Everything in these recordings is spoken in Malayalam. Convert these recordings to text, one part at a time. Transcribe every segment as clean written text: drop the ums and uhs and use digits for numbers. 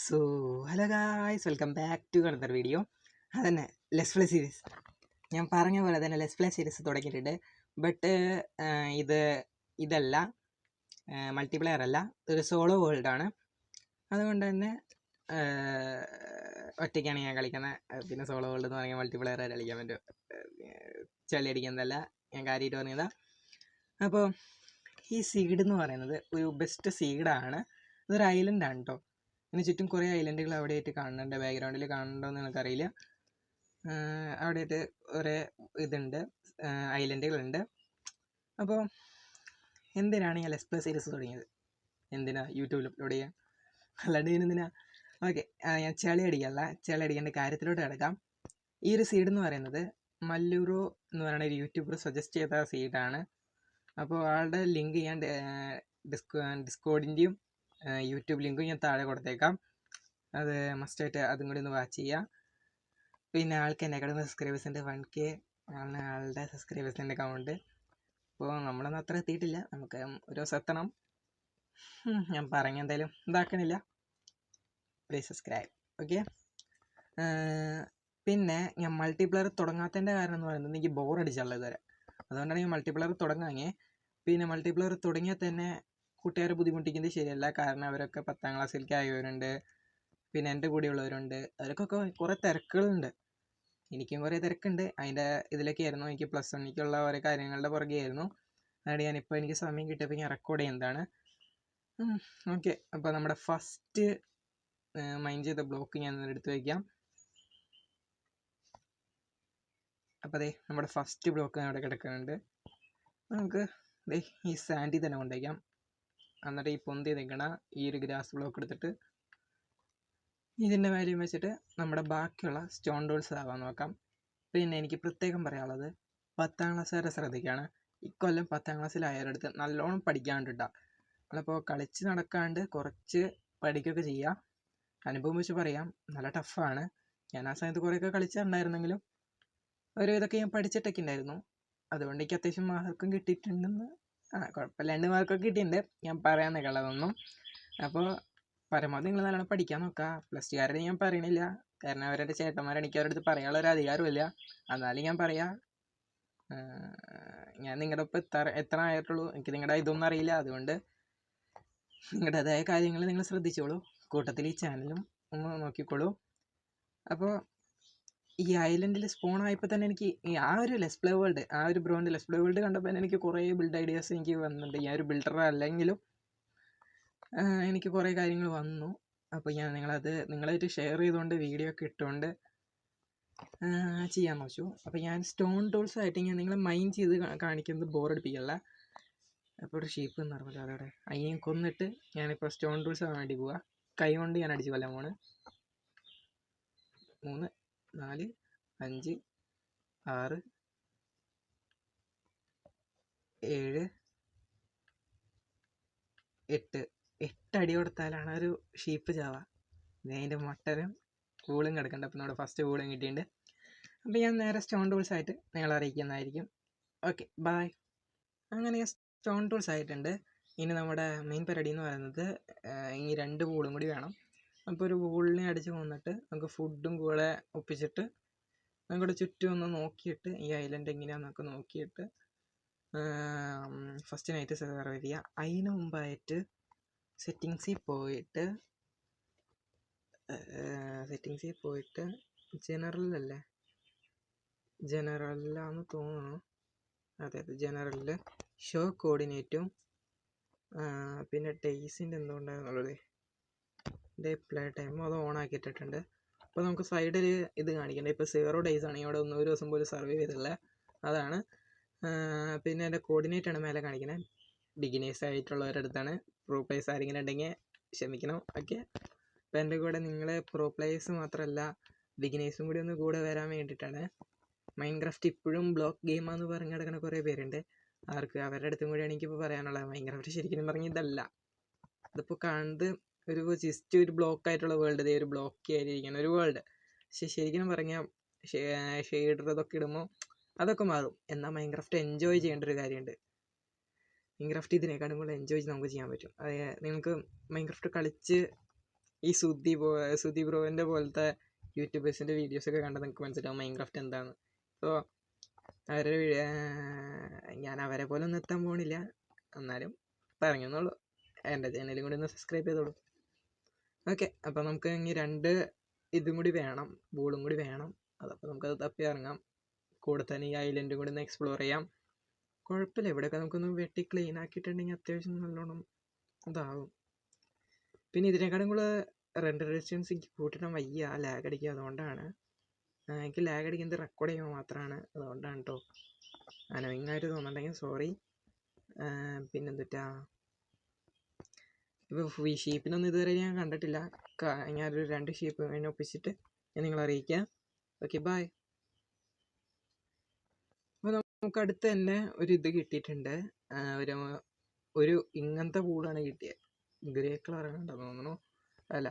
So hello guys, welcome back to another video. അതന്നെ ലെറ്റ്സ് പ്ലേ സീരീസ്. ഞാൻ പറഞ്ഞ പോലെ തന്നെ ലെറ്റ്സ് പ്ലേ സീരീസ് തുടങ്ങിയിട്ടുണ്ട്. ബട്ട് ഇതല്ല മൾട്ടിപ്ലെയർ അല്ല, ഒരു സോളോ വേൾഡാണ്. അതുകൊണ്ട് തന്നെ ഒറ്റയ്ക്കാണ് ഞാൻ കളിക്കുന്നത്. പിന്നെ സോളോ വേൾഡ് എന്ന് പറഞ്ഞാൽ മൾട്ടിപ്ലെയർ ആയിട്ട് കളിക്കാൻ പറ്റും. ചളി അടിക്കുന്നതല്ല, ഞാൻ കാര്യമായിട്ട് പറഞ്ഞതാ. അപ്പോൾ ഈ സീഡ് എന്ന് പറയുന്നത് ഒരു ബെസ്റ്റ് സീഡാണ്. ഇതൊരു ഐലൻഡാണ് കേട്ടോ. അതിന് ചുറ്റും കുറേ ഐലൻഡുകൾ അവിടെയായിട്ട് കാണുന്നുണ്ട്. ബാക്ക്ഗ്രൗണ്ടിൽ കാണുന്നുണ്ടോയെന്ന് എനിക്കറിയില്ല. അവിടെയായിട്ട് കുറേ ഇതുണ്ട്, ഐലൻഡുകളുണ്ട്. അപ്പോൾ എന്തിനാണ് ഞാൻ ലെറ്റ്സ് പ്ലേ സീരീസ് തുടങ്ങിയത്? എന്തിനാ യൂട്യൂബിൽ അപ്ലോഡ് ചെയ്യാൻ? അല്ലാണ്ട് എന്തിനാ? ഓക്കെ, ഞാൻ ചളി അടിക്കേണ്ട കാര്യത്തിലോട്ട് കിടക്കാം. ഈ ഒരു സീഡ് എന്ന് പറയുന്നത് മല്ലൂറോ എന്ന് പറയുന്ന ഒരു യൂട്യൂബർ സജസ്റ്റ് ചെയ്ത സീഡാണ്. അപ്പോൾ ആളുടെ ലിങ്ക് ഞാൻ ഡിസ്കോഡിൻ്റെയും യൂട്യൂബ് ലിങ്കും ഞാൻ താഴെ കൊടുത്തേക്കാം. അത് മസ്റ്റായിട്ട് അതും കൂടി ഒന്ന് വാച്ച് ചെയ്യുക. പിന്നെ ആൾക്ക് എന്നെക്കാളും സബ്സ്ക്രൈബേഴ്സ് ഉണ്ട്, 1K ആണ് ആളുടെ സബ്സ്ക്രൈബേഴ്സിൻ്റെ കൗണ്ട്. അപ്പോൾ നമ്മളൊന്നും അത്ര എത്തിയിട്ടില്ല, നമുക്ക് ഒരു ദിവസം എത്തണം. ഞാൻ പറഞ്ഞ എന്തായാലും ഇതാക്കണില്ല. Please subscribe, okay. പിന്നെ ഞാൻ മൾട്ടിപ്ലെയർ തുടങ്ങാത്തതിൻ്റെ കാരണം എന്ന് പറയുന്നത് എനിക്ക് ബോറടിച്ചുള്ളത് ഇതുവരെ. അതുകൊണ്ടാണ് ഞാൻ മൾട്ടിപ്ലെയർ തുടങ്ങാഞ്ഞേ. പിന്നെ മൾട്ടിപ്ലെയർ തുടങ്ങിയാൽ തന്നെ കൂട്ടുകാരെ ബുദ്ധിമുട്ടിക്കുന്നത് ശരിയല്ല. കാരണം അവരൊക്കെ 10ാം ക്ലാസ്സിലേക്ക് ആയവരുണ്ട്, പിന്നെ എൻ്റെ കൂടെയുള്ളവരുണ്ട്. അവർക്കൊക്കെ കുറേ തിരക്കുകളുണ്ട്, എനിക്കും കുറേ തിരക്കുണ്ട്. അതിൻ്റെ ഇതിലൊക്കെ ആയിരുന്നു. എനിക്ക് +1ലേക്കുള്ള ഓരോ കാര്യങ്ങളുടെ പുറകെ ആയിരുന്നു. അതുകൊണ്ട് ഞാനിപ്പോൾ എനിക്ക് സമയം കിട്ടിയപ്പോൾ ഞാൻ റെക്കോർഡ് ചെയ്യുന്നതാണ്. ഓക്കെ, അപ്പോൾ നമ്മുടെ ഫസ്റ്റ് മൈൻഡ് ചെയ്ത ബ്ലോക്ക് ഞാൻ എടുത്ത് വയ്ക്കാം. അപ്പോൾ അതെ, നമ്മുടെ ഫസ്റ്റ് ബ്ലോക്ക് അവിടെ കിടക്കുന്നുണ്ട്. നമുക്ക് ഈ സാൻഡിൽ തന്നെ കൊണ്ടുവയ്ക്കാം. എന്നിട്ട് ഈ പൊന്തി നിൽക്കണ ഈ ഒരു ഗ്രാസ് ബ്ലോക്ക് എടുത്തിട്ട് ഇതിൻ്റെ വാല്യൂം വെച്ചിട്ട് നമ്മുടെ ബാക്കിയുള്ള സ്റ്റോൺ ടൂൾസ് ആവാൻ നോക്കാം. പിന്നെ എനിക്ക് പ്രത്യേകം പറയാനുള്ളത്, 10ാം ക്ലാസ് വരെ ശ്രദ്ധിക്കുകയാണ്. ഇക്കൊല്ലം 10ാം ക്ലാസ്സിലായവരടുത്ത് നല്ലോണം പഠിക്കാണ്ടിട്ടാ. നമ്മളിപ്പോൾ കളിച്ച് നടക്കാണ്ട് കുറച്ച് പഠിക്കുകയൊക്കെ ചെയ്യാം. അനുഭവം വെച്ച് പറയാം, നല്ല ടഫാണ്. ഞാൻ ആ സമയത്ത് കുറേയൊക്കെ കളിച്ചിട്ടുണ്ടായിരുന്നെങ്കിലും ഒരു ഇതൊക്കെ ഞാൻ പഠിച്ചിട്ടൊക്കെ ഉണ്ടായിരുന്നു. അതുകൊണ്ട് എനിക്ക് അത്യാവശ്യം മാർക്കും കിട്ടിയിട്ടുണ്ടെന്ന്, കുഴപ്പമില്ല, 2 മാർക്കൊക്കെ കിട്ടിയിട്ടുണ്ട്. ഞാൻ പറയാമെന്നൊക്കെ ഉള്ളതൊന്നും. അപ്പോൾ പരമാവധി നിങ്ങൾ നല്ലോണം പഠിക്കാൻ നോക്കുക. +2കാരുടെ ഞാൻ പറയണില്ല, കാരണം അവരുടെ ചേട്ടന്മാരെ എനിക്ക് അവരുടെ അടുത്ത് പറയാനുള്ള ഒരു അധികാരമില്ല. എന്നാലും ഞാൻ പറയാം, ഞാൻ നിങ്ങളുടെ ഒപ്പം എത്ര ആയിട്ടുള്ളൂ. എനിക്ക് നിങ്ങളുടെ ഇതൊന്നും അറിയില്ല. അതുകൊണ്ട് നിങ്ങളുടേതായ കാര്യങ്ങൾ നിങ്ങൾ ശ്രദ്ധിച്ചോളൂ. കൂട്ടത്തിൽ ഈ ചാനലും ഒന്ന് നോക്കിക്കോളൂ. അപ്പോൾ ഈ ഐലൻഡിൽ സ്പോൺ ആയപ്പോൾ തന്നെ എനിക്ക് ആ ഒരു ലെറ്റ്സ് പ്ലേ വേൾഡ്, ആ ഒരു ബ്രോൻ്റെ ലെറ്റ്സ് പ്ലേ വേൾഡ് കണ്ടപ്പോൾ തന്നെ എനിക്ക് കുറേ ബിൽഡ് ഐഡിയാസ് എനിക്ക് വന്നിട്ടുണ്ട്. ഞാൻ ഒരു ബിൽഡർ അല്ലെങ്കിലും എനിക്ക് കുറേ കാര്യങ്ങൾ വന്നു. അപ്പോൾ ഞാൻ നിങ്ങളായിട്ട് ഷെയർ ചെയ്തുകൊണ്ട് വീഡിയോ ഒക്കെ ഇട്ടുകൊണ്ട് ചെയ്യാൻ നോച്ചു. അപ്പോൾ ഞാൻ സ്റ്റോൺ ടൂൾസ് ആയിട്ട് ഞാൻ നിങ്ങളെ മൈൻഡ് ചെയ്ത് കാണിക്കുന്നത് ബോറടിപ്പിക്കല്ല. അപ്പോൾ ഒരു ഷീപ്പ് എന്ന് പറഞ്ഞില്ല, അതോടെ അയ്യം കൊന്നിട്ട് ഞാനിപ്പോൾ സ്റ്റോൺ ടൂൾസ് ആവാൻ വേണ്ടി പോവാ. കൈ കൊണ്ട് ഞാൻ അടിച്ച് കൊല്ലാൻ പോണ്. 3, 4, 5, 6, 7, 8 അടി കൊടുത്താലാണ് ഒരു ഷീപ്പ് ചാവുക. അതിൻ്റെ മട്ടനും കൂളും കിടക്കണ്ട. അപ്പോൾ നമ്മുടെ ഫസ്റ്റ് കൂളും കിട്ടിയിട്ടുണ്ട്. അപ്പോൾ ഞാൻ നേരെ സ്റ്റോൺ ടൂൾസ് ആയിട്ട് നിങ്ങളെ അറിയിക്കുന്നതായിരിക്കും. Okay, by. അങ്ങനെ ഞാൻ സ്റ്റോൺ ടൂൾസ് ആയിട്ടുണ്ട്. ഇനി നമ്മുടെ മെയിൻ പരിപാടി എന്ന് പറയുന്നത് ഈ 2 വൂളും കൂടി വേണം. അപ്പോൾ ഒരു വൂളിനെ അടിച്ച് കൊന്നിട്ട് നമുക്ക് ഫുഡും കൂടെ ഒപ്പിച്ചിട്ട് നമുക്കിവിടെ ചുറ്റും ഒന്ന് നോക്കിയിട്ട് ഈ ഐലൻഡ് എങ്ങനെയാണെന്നൊക്കെ നോക്കിയിട്ട് ഫസ്റ്റ് നൈറ്റ് സർവൈവ് ചെയ്യുക. അതിന് മുമ്പായിട്ട് സെറ്റിങ്സിൽ പോയിട്ട് ജനറലിലാന്ന് തോന്നുന്നു. അതെ, ജനറലിൽ ഷോ കോർഡിനേറ്റും പിന്നെ ഡേയ്സിൻ്റെ എന്തുകൊണ്ടാണെന്നുള്ളത് ഡേ പ്ലേ ടൈമും അത് ഓൺ ആക്കിയിട്ടിട്ടുണ്ട്. അപ്പോൾ നമുക്ക് സൈഡിൽ ഇത് കാണിക്കണ്ടേ, ഇപ്പോൾ 0 days ആണ്. ഇവിടെ ഒരു ദിവസം പോലും സർവൈവ് ചെയ്തിട്ടുള്ളത് അതാണ്. പിന്നെ എൻ്റെ കോർഡിനേറ്റാണ് മേലെ കാണിക്കുന്നത്. ബിഗിനേഴ്സ് ആയിട്ടുള്ളവരുടെ അടുത്താണ്. പ്രോ പ്ലേയേഴ്സ് ആരെങ്കിലും ഉണ്ടെങ്കിൽ ക്ഷമിക്കണം. ഓക്കെ, അപ്പോൾ എൻ്റെ കൂടെ നിങ്ങൾ പ്രോ പ്ലേയേഴ്സ് മാത്രമല്ല ബിഗിനേഴ്സും കൂടി ഒന്ന് കൂടെ വരാൻ വേണ്ടിയിട്ടാണ്. മൈൻക്രാഫ്റ്റ് ഇപ്പോഴും ബ്ലോക്ക് ഗെയിമാണെന്ന് പറഞ്ഞ് കിടക്കുന്ന കുറേ പേരുണ്ട്. അവരുടെ അടുത്തും കൂടിയാണ് എനിക്കിപ്പോൾ പറയാനുള്ളത്. മൈൻക്രാഫ്റ്റ് ശരിക്കും പറഞ്ഞാൽ ഇതല്ല. ഇതിപ്പോൾ കാണുന്നത് ജസ്റ്റ് ഒരു ബ്ലോക്ക് ആയിട്ടുള്ള വേൾഡ്, ഒരു ബ്ലോക്ക് ആയിരിക്കുന്ന ഒരു വേൾഡ്. പക്ഷെ ശരിക്കും പറഞ്ഞാൽ ഷെയ്ഡർ ഇതൊക്കെ ഇടുമ്പോൾ അതൊക്കെ മാറും. എന്നാൽ മൈൻക്രാഫ്റ്റ് എൻജോയ് ചെയ്യേണ്ട ഒരു കാര്യമുണ്ട്. മൈൻക്രാഫ്റ്റ് ഇതിനേക്കാളും കൂടെ എൻജോയ് നമുക്ക് ചെയ്യാൻ പറ്റും. നിങ്ങൾക്ക് മൈൻക്രാഫ്റ്റ് കളിച്ച് ഈ സുധി ബ്രോൻ്റെ പോലത്തെ യൂട്യൂബേഴ്സിൻ്റെ വീഡിയോസൊക്കെ കണ്ടാൽ നിങ്ങൾക്ക് മനസ്സിലാവും മൈൻക്രാഫ്റ്റ് എന്താണ്. സോ അവരുടെ ഞാൻ അവരെ പോലെ ഒന്നും എത്താൻ പോകണില്ല, എന്നാലും പറഞ്ഞെന്നുള്ളൂ. എൻ്റെ ചാനലും കൂടി ഒന്ന് സബ്സ്ക്രൈബ് ചെയ്തോളൂ. ഓക്കെ, അപ്പോൾ നമുക്ക് ഇനി 2 ഇതും കൂടി വേണം, ബോളും കൂടി വേണം. അതപ്പോൾ നമുക്കത് തപ്പി ഇറങ്ങാം. കൂടെ തന്നെ ഈ ഐലൻഡും കൂടി ഒന്ന് എക്സ്പ്ലോർ ചെയ്യാം. കുഴപ്പമില്ല, ഇവിടെയൊക്കെ നമുക്കൊന്ന് വെട്ടി ക്ലീൻ ആക്കിയിട്ടുണ്ടെങ്കിൽ അത്യാവശ്യം നല്ലോണം ഇതാവും. പിന്നെ ഇതിനേക്കാളും കൂടെ റെൻഡർ ഡിസ്റ്റൻസ് എനിക്ക് കൂട്ടിടാൻ വയ്യ, ലാഗ് അടിക്കുക. അതുകൊണ്ടാണ് എനിക്ക് ലാഗ് അടിക്കുന്നത് റെക്കോർഡ് ചെയ്യുമ്പോൾ മാത്രമാണ്. അതുകൊണ്ടാണ് കേട്ടോ. അനോയിങ്ങായിട്ട് തോന്നുന്നുണ്ടെങ്കിൽ സോറി. പിന്നെന്തുട്ടാ, ഇപ്പോൾ ഈ ഷീപ്പിനൊന്നും ഇതുവരെ ഞാൻ കണ്ടിട്ടില്ല. ഞാനൊരു 2 ഷീപ്പ് അതിനെ ഒപ്പിച്ചിട്ട് ഞാൻ നിങ്ങളെ അറിയിക്കാം. Okay, bye. അപ്പോൾ നമുക്ക് അടുത്ത് തന്നെ ഒരു ഇത് കിട്ടിയിട്ടുണ്ട്. ഒരു ഇങ്ങനത്തെ പൂളാണ് കിട്ടിയത്. ഗ്രേ കളറാണ് തോന്നുന്നു, അല്ല.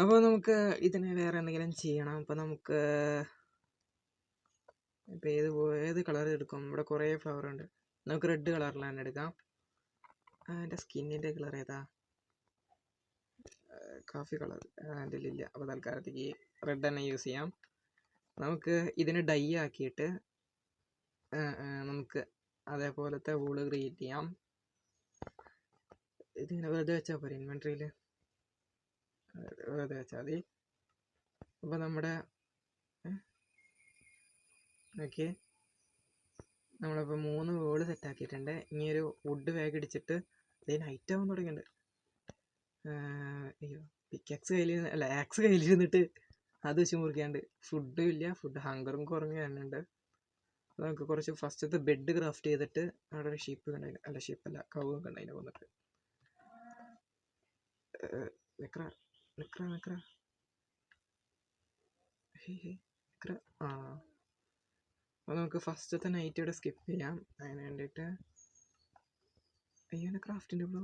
അപ്പോൾ നമുക്ക് ഇതിന് വേറെ എന്തെങ്കിലും ചെയ്യണം. അപ്പോൾ നമുക്ക് ഇപ്പോൾ ഏത് കളർ എടുക്കും? ഇവിടെ കുറേ ഫ്ലവർ ഉണ്ട്. നമുക്ക് റെഡ് കളറിലാണ് എടുക്കാം. എൻ്റെ സ്കിന്നിൻ്റെ കളർ ഏതാ? കാഫി കളർ എൻ്റെ ഇല്ല. അപ്പോൾ തൽക്കാലത്തേക്ക് റെഡ് തന്നെ യൂസ് ചെയ്യാം. നമുക്ക് ഇതിന് ഡൈ ആക്കിയിട്ട് നമുക്ക് അതേപോലത്തെ വൂള് ക്രിയേറ്റ് ചെയ്യാം. ഇതിങ്ങനെ വെറുതെ വെച്ചാൽ പോരെ ഇൻവെൻട്രിയിൽ, വെറുതെ വെച്ചാൽ മതി. അപ്പോൾ നമ്മുടെ ഓക്കെ, നമ്മളിപ്പോൾ 3 വോള് സെറ്റാക്കിയിട്ടുണ്ട്. ഇനി ഒരു വുഡ് വേഗ് അടിച്ചിട്ട് അതിന് ഹൈറ്റ് ആവാൻ തുടങ്ങിയിട്ടുണ്ട്. അയ്യോ, പിക്കാക്സ് അല്ല ആക്സ് കയ്യിലിരുന്നിട്ട് അത് വെച്ച് മുറിക്കാണ്ട്. ഫുഡും ഇല്ല, ഫുഡ് ഹങ്കറും കുറഞ്ഞു വരുന്നുണ്ട്. അപ്പോൾ നമുക്ക് കുറച്ച് ഫസ്റ്റത്തെ ബെഡ് ക്രാഫ്റ്റ് ചെയ്തിട്ട് അവിടെ ഒരു ഷീപ്പ് കണ്ടതിന്, അല്ല ഷീപ്പല്ല, കവ് കണ്ടതിനെ വന്നിട്ട് അപ്പോൾ നമുക്ക് ഫസ്റ്റത്തെ നൈറ്റ് ഇവിടെ സ്കിപ്പ് ചെയ്യാം. അതിന് വേണ്ടിയിട്ട് അയ്യോ ക്രാഫ്റ്റിൻ്റെ ബ്രോ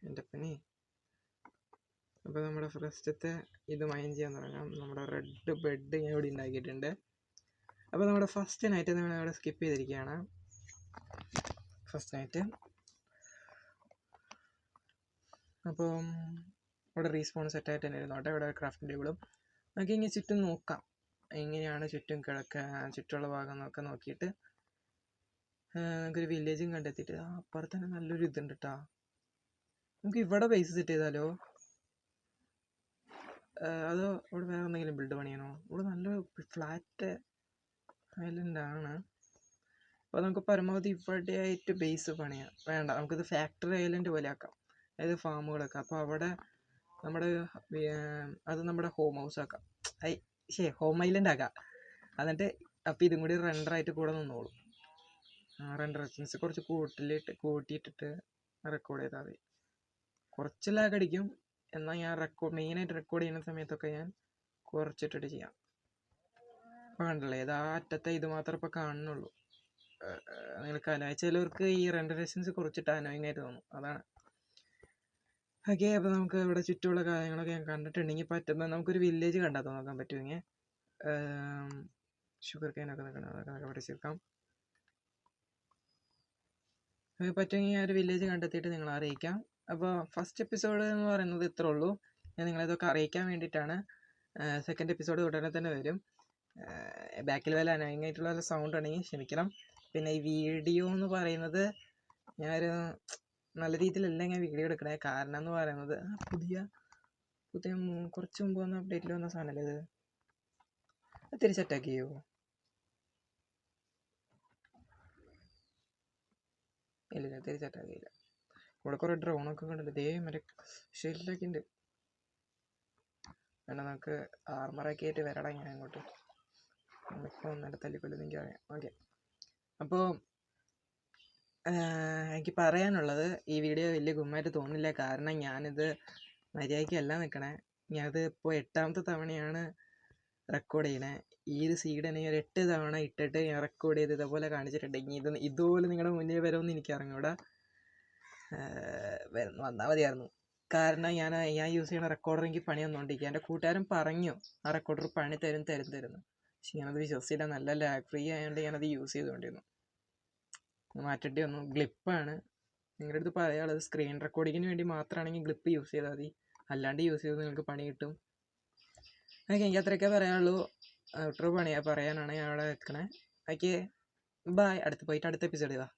എൻ്റെ പണി. അപ്പോൾ നമ്മുടെ ഫസ്റ്റത്തെ ഇത് മൈൻ ചെയ്യാൻ തുടങ്ങാം. നമ്മുടെ റെഡ് ബെഡ് ഞാൻ ഇവിടെ ഉണ്ടാക്കിയിട്ടുണ്ട്. അപ്പോൾ നമ്മുടെ ഫസ്റ്റ് നൈറ്റ് നമ്മൾ ഇവിടെ സ്കിപ്പ് ചെയ്തിരിക്കുകയാണ്. ഫസ്റ്റ് നൈറ്റ് അപ്പം ഇവിടെ റീസ്പോൺ സെറ്റായിട്ട് തന്നെ ഇരുന്നോട്ടെ. ഇവിടെ ക്രാഫ്റ്റിംഗ് ടേബിളും നമുക്ക് ഇങ്ങനെ ചുറ്റും നോക്കാം, എങ്ങനെയാണ് ചുറ്റും ചുറ്റുമുള്ള ഭാഗം നോക്കിയിട്ട് നമുക്കൊരു വില്ലേജും കണ്ടെത്തിയിട്ട് അപ്പുറത്ത് തന്നെ നല്ലൊരു ഇതുണ്ട് കേട്ടോ. നമുക്ക് ഇവിടെ ബേസ് സെറ്റ് ചെയ്താലോ? അതോ ഇവിടെ വേറെ എന്തെങ്കിലും ബിൽഡ് പണിയണോ? ഇവിടെ നല്ലൊരു ഫ്ലാറ്റ് ഐലൻഡാണ്. അപ്പോൾ നമുക്ക് പരമാവധി ഇവിടെ ആയിട്ട് ബേസ് പണിയാം. വേണ്ട, നമുക്കിത് ഫാക്ടറി ഐലൻഡ് പോലെ ആക്കാം, അതായത് ഫാമുകളൊക്കെ. അപ്പോൾ അവിടെ നമ്മുടെ ഹോം ഹൗസ് ആക്കാം, ഹോം ഐലൻഡ് ആക്കാം. എന്നിട്ട് അപ്പോൾ ഇതും കൂടി റെൻഡറായിട്ട് കൂടെ നിന്നോളും. റെൻഡർ റെസിസ്റ്റൻസ് കുറച്ച് കൂട്ടിയിട്ടിട്ട് റെക്കോർഡ് ചെയ്താൽ മതി. കുറച്ച് ലാഗ് അടിക്കും, എന്നാൽ ഞാൻ മെയിനായിട്ട് റെക്കോർഡ് ചെയ്യുന്ന സമയത്തൊക്കെ ഞാൻ കുറച്ചിട്ടിട്ട് ചെയ്യാം. അപ്പോൾ കണ്ടല്ലേ, ഇത് അറ്റത്തെ ഇത് മാത്രമേ ഇപ്പോൾ കാണുന്നുള്ളൂ. നിങ്ങൾക്ക് ചിലവർക്ക് ഈ റെൻഡർ റെസിസ്റ്റൻസ് കുറച്ചിട്ട് അനോയിങ് ആയിട്ട് തോന്നും, അതാണ്. ഓക്കെ, അപ്പോൾ നമുക്ക് ഇവിടെ ചുറ്റുമുള്ള കാര്യങ്ങളൊക്കെ ഞാൻ കണ്ടിട്ടുണ്ടെങ്കിൽ പറ്റുമ്പോൾ നമുക്കൊരു വില്ലേജ് കണ്ടെത്താൻ നോക്കാൻ പറ്റുമെങ്കിൽ ഷുഗർ കെയിനൊക്കെ നിൽക്കണം, അതൊക്കെ പഠിച്ചെടുക്കാം. പറ്റുമെങ്കിൽ ഞാൻ ഒരു വില്ലേജ് കണ്ടെത്തിയിട്ട് നിങ്ങളെ അറിയിക്കാം. അപ്പോൾ ഫസ്റ്റ് എപ്പിസോഡ് എന്ന് പറയുന്നത് ഇത്രേ ഉള്ളൂ. ഞാൻ നിങ്ങളിതൊക്കെ അറിയിക്കാൻ വേണ്ടിയിട്ടാണ്. സെക്കൻഡ് എപ്പിസോഡ് ഉടനെ തന്നെ വരും. ബാക്കിൽ വല്ല അനോയിങ് ആയിട്ടുള്ള വല്ല സൗണ്ട് ഉണ്ടെങ്കിൽ ക്ഷമിക്കണം. പിന്നെ ഈ വീഡിയോ എന്ന് പറയുന്നത് ഞാനൊരു നല്ല രീതിയിലല്ല ഞാൻ വീഡിയോ എടുക്കണേ. കാരണം എന്ന് പറയുന്നത് പുതിയ കുറച്ച് മുമ്പ് വന്ന അപ്ഡേറ്റിൽ വന്ന സാധനമല്ലേ ഇത്. അത് തിരിച്ചറ്റാക്ക് ചെയ്യുമോ? ഇല്ല, തിരിച്ചറ്റാക്ക് ചെയ്യില്ല. ഇവിടെ കുറേ ഡ്രോണൊക്കെ കണ്ടിട്ട് ദേ മറ്റേ ഷെല്ലൊക്കെ ഉണ്ട്. വേണ്ട, നമുക്ക് ആർമറൊക്കെ ആയിട്ട് വരടാ ഞാൻ അങ്ങോട്ട്. ഇപ്പോൾ ഒന്നര തല്ലിക്കൊല്ലും എനിക്കറിയാം. ഓക്കെ, അപ്പോൾ എനിക്ക് പറയാനുള്ളത്, ഈ വീഡിയോ വലിയ ഗുമ്മായിട്ട് തോന്നില്ല. കാരണം ഞാനിത് മര്യാദയ്ക്കല്ല നിൽക്കണേ. ഞാനത് ഇപ്പോൾ 8ാമത്തെ തവണയാണ് റെക്കോർഡ് ചെയ്യണേ. ഈ ഒരു സീഡ് തന്നെ ഒരു 8 തവണ ഇട്ടിട്ട് ഞാൻ റെക്കോർഡ് ചെയ്ത് ഇതേപോലെ കാണിച്ചിട്ടുണ്ടെങ്കിൽ ഇതുപോലെ നിങ്ങളുടെ മുന്നേ വരുമെന്ന് എനിക്കറിഞ്ഞൂടാ. വന്നാൽ മതിയായിരുന്നു. കാരണം ഞാൻ യൂസ് ചെയ്യുന്ന റെക്കോർഡർ എനിക്ക് പണി വന്നുകൊണ്ടിരിക്കുക. എൻ്റെ കൂട്ടുകാരൻ പറഞ്ഞു ആ റെക്കോർഡർ പണി തരുന്നു. പക്ഷെ ഞാനത് വിശ്വസിച്ചില്ല. നല്ല ലാഗ് ഫ്രീ ആയതുകൊണ്ട് ഞാനത് യൂസ് ചെയ്തുകൊണ്ടിരുന്നു. മാറ്റേണ്ടി വന്നു. ഗ്ലിപ്പാണ്, നിങ്ങളുടെ അടുത്ത് പറയാനുള്ളത് സ്ക്രീൻ റെക്കോർഡിങ്ങിന് വേണ്ടി മാത്രമാണെങ്കിൽ ഗ്ലിപ്പ് യൂസ് ചെയ്താൽ മതി, അല്ലാണ്ട് യൂസ് ചെയ്ത് നിങ്ങൾക്ക് പണി കിട്ടും. ഓക്കെ, എനിക്ക് അത്രയൊക്കെ പറയാനുള്ളൂ. ഔട്ട്രോ പറയാനാണ് ഞാൻ അവിടെ വെക്കണേ. Okay, bye. പോയിട്ട് അടുത്ത എപ്പിസോഡ് ചെയ്താ.